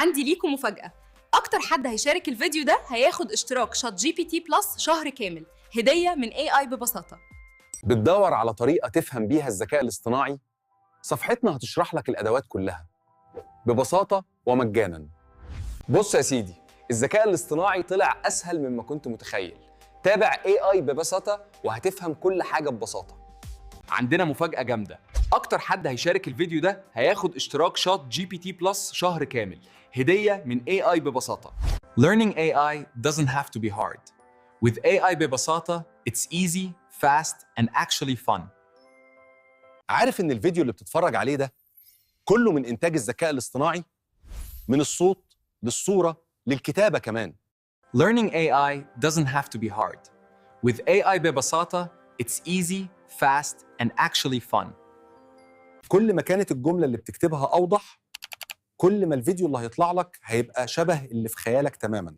عندي ليكم مفاجأة. أكتر حد هيشارك الفيديو ده هياخد اشتراك شات جي بي تي بلس شهر كامل هدية من AI ببساطة. بتدور على طريقة تفهم بيها الذكاء الاصطناعي؟ صفحتنا هتشرح لك الأدوات كلها ببساطة ومجاناً. بص يا سيدي، الذكاء الاصطناعي طلع أسهل مما كنت متخيل. تابع AI ببساطة وهتفهم كل حاجة ببساطة. عندنا مفاجأة جامدة، أكتر حد هيشارك الفيديو ده هياخد اشتراك شات جي بي تي بلس شهر كامل هدية من AI ببساطة. Learning AI doesn't have to be hard. With AI ببساطة, it's easy, fast, and actually fun. عارف إن الفيديو اللي بتتفرج عليه ده كله من إنتاج الذكاء الاصطناعي؟ من الصوت للصورة للكتابة كمان. Learning AI doesn't have to be hard. With AI ببساطة, it's easy, fast, and actually fun. كل ما كانت الجملة اللي بتكتبها أوضح، كل ما الفيديو اللي هيطلع لك هيبقى شبه اللي في خيالك تماماً.